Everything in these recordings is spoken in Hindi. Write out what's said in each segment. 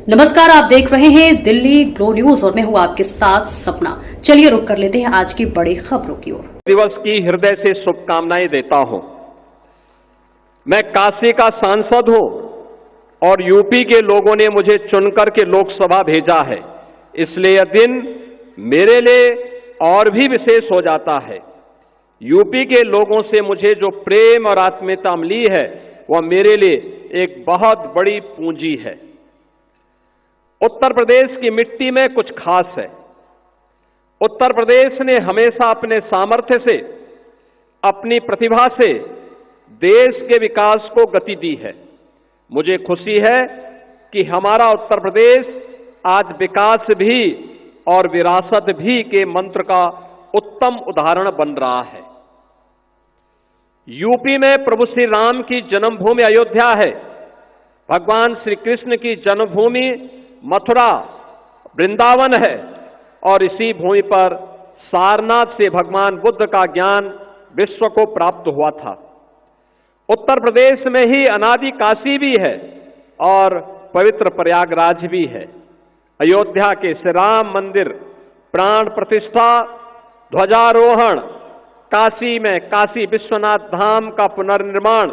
नमस्कार, आप देख रहे हैं दिल्ली ग्लो न्यूज और मैं हूं आपके साथ सपना। चलिए रुक कर लेते हैं आज की बड़ी खबरों की ओर। दिवस की हृदय से शुभकामनाएं देता हूं। मैं काशी का सांसद हूं और यूपी के लोगों ने मुझे चुनकर के लोकसभा भेजा है, इसलिए यह दिन मेरे लिए और भी विशेष हो जाता है। यूपी के लोगों से मुझे जो प्रेम और आत्मीयता मिली है वह मेरे लिए एक बहुत बड़ी पूंजी है। उत्तर प्रदेश की मिट्टी में कुछ खास है। उत्तर प्रदेश ने हमेशा अपने सामर्थ्य से, अपनी प्रतिभा से देश के विकास को गति दी है। मुझे खुशी है कि हमारा उत्तर प्रदेश आज विकास भी और विरासत भी के मंत्र का उत्तम उदाहरण बन रहा है। यूपी में प्रभु श्री राम की जन्मभूमि अयोध्या है। भगवान श्री कृष्ण की जन्मभूमि मथुरा वृंदावन है और इसी भूमि पर सारनाथ से भगवान बुद्ध का ज्ञान विश्व को प्राप्त हुआ था। उत्तर प्रदेश में ही अनादि काशी भी है और पवित्र प्रयागराज भी है। अयोध्या के श्री राम मंदिर प्राण प्रतिष्ठा, ध्वजारोहण, काशी में काशी विश्वनाथ धाम का पुनर्निर्माण,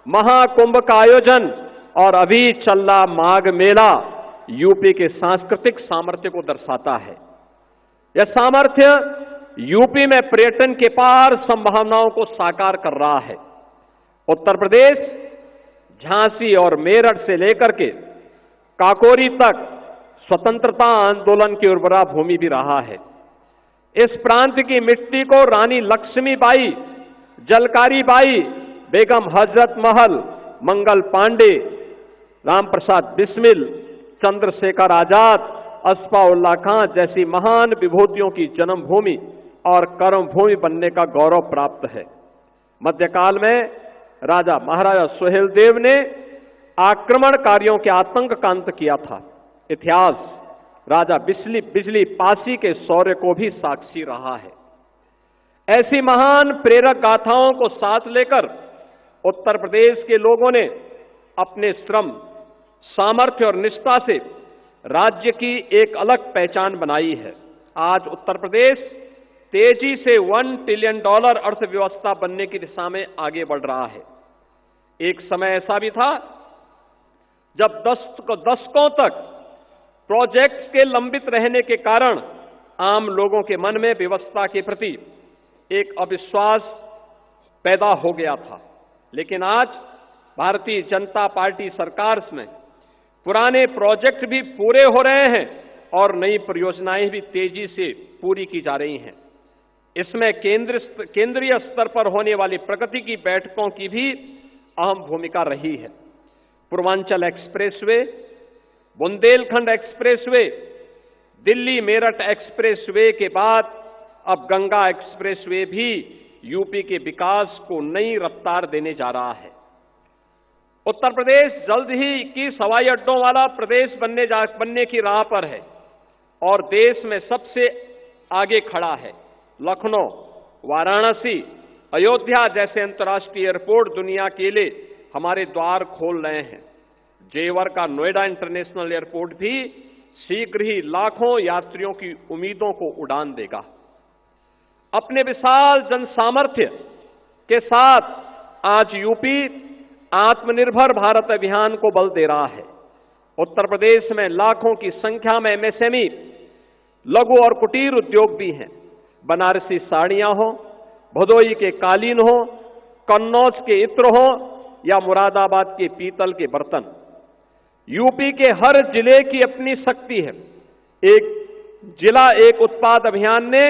महाकुंभ का आयोजन और अभी चल रहा माघ मेला यूपी के सांस्कृतिक सामर्थ्य को दर्शाता है। यह सामर्थ्य यूपी में पर्यटन के पार संभावनाओं को साकार कर रहा है। उत्तर प्रदेश झांसी और मेरठ से लेकर के काकोरी तक स्वतंत्रता आंदोलन की उर्वरा भूमि भी रहा है। इस प्रांत की मिट्टी को रानी लक्ष्मीबाई, जलकारी बाई, बेगम हजरत महल, मंगल पांडे, राम प्रसाद बिस्मिल, चंद्रशेखर आजाद, अस्फाउल्लाह खां जैसी महान विभूतियों की जन्मभूमि और कर्मभूमि बनने का गौरव प्राप्त है। मध्यकाल में राजा महाराजा सुहेलदेव ने आक्रमणकारियों के आतंक का अंत किया था। इतिहास राजा बिजली पासी के शौर्य को भी साक्षी रहा है। ऐसी महान प्रेरक गाथाओं को साथ लेकर उत्तर प्रदेश के लोगों ने अपने श्रम, सामर्थ्य और निष्ठा से राज्य की एक अलग पहचान बनाई है। आज उत्तर प्रदेश तेजी से $1 ट्रिलियन अर्थव्यवस्था बनने की दिशा में आगे बढ़ रहा है। एक समय ऐसा भी था जब दशकों तक प्रोजेक्ट्स के लंबित रहने के कारण आम लोगों के मन में व्यवस्था के प्रति एक अविश्वास पैदा हो गया था। लेकिन आज भारतीय जनता पार्टी सरकार में पुराने प्रोजेक्ट भी पूरे हो रहे हैं और नई परियोजनाएं भी तेजी से पूरी की जा रही हैं। इसमें केंद्रीय स्तर पर होने वाली प्रगति की बैठकों की भी अहम भूमिका रही है। Purvanchal expressway, Bundelkhand expressway, Delhi Meerut expressway के बाद अब गंगा एक्सप्रेसवे भी यूपी के विकास को नई रफ्तार देने जा रहा है। उत्तर प्रदेश जल्द ही 21 हवाई अड्डों वाला प्रदेश बनने की राह पर है और देश में सबसे आगे खड़ा है। लखनऊ, वाराणसी, अयोध्या जैसे अंतर्राष्ट्रीय एयरपोर्ट दुनिया के लिए हमारे द्वार खोल रहे हैं। जेवर का नोएडा इंटरनेशनल एयरपोर्ट भी शीघ्र ही लाखों यात्रियों की उम्मीदों को उड़ान देगा। अपने विशाल जनसामर्थ्य के साथ आज यूपी आत्मनिर्भर भारत अभियान को बल दे रहा है। उत्तर प्रदेश में लाखों की संख्या में एमएसएमई, लघु और कुटीर उद्योग भी हैं। बनारसी साड़ियां हो, भदोई के कालीन हो, कन्नौज के इत्र हो या मुरादाबाद के पीतल के बर्तन, यूपी के हर जिले की अपनी शक्ति है। एक जिला एक उत्पाद अभियान ने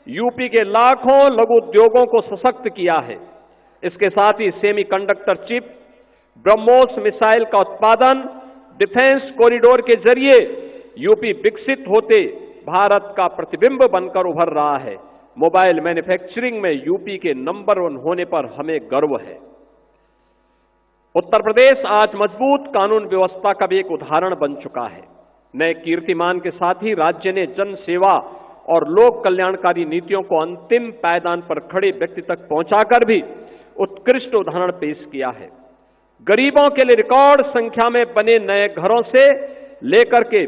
यूपी के लाखों लघु उद्योगों को सशक्त किया है। इसके साथ ही सेमीकंडक्टर चिप, ब्रह्मोस मिसाइल का उत्पादन, डिफेंस कॉरिडोर के जरिए यूपी विकसित होते भारत का प्रतिबिंब बनकर उभर रहा है। मोबाइल मैन्युफैक्चरिंग में यूपी के नंबर 1 होने पर हमें गर्व है। उत्तर प्रदेश आज मजबूत कानून व्यवस्था का भी एक उदाहरण बन चुका है। नए कीर्तिमान के साथ ही राज्य ने जन सेवा और लोक कल्याणकारी नीतियों को अंतिम पायदान पर खड़े व्यक्ति तक पहुंचाकर भी उत्कृष्ट उदाहरण पेश किया है। गरीबों के लिए रिकॉर्ड संख्या में बने नए घरों से लेकर के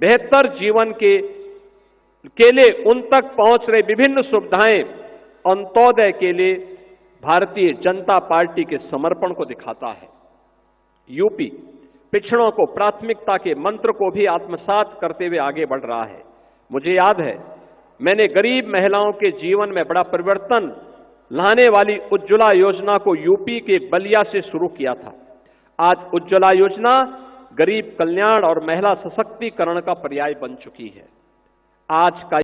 बेहतर जीवन के लिए उन तक पहुंच रही विभिन्न सुविधाएं अंत्योदय के लिए भारतीय जनता पार्टी के समर्पण को दिखाता है। यूपी पिछड़ों को प्राथमिकता के मंत्र को भी आत्मसात करते हुए आगे बढ़ रहा है। मुझे याद है, मैंने गरीब महिलाओं के जीवन में बड़ा परिवर्तन लाने वाली उज्ज्वला योजना को यूपी के बलिया से शुरू किया था। आज उज्ज्वला योजना गरीब कल्याण और महिला सशक्तिकरण का पर्याय बन चुकी है। आज का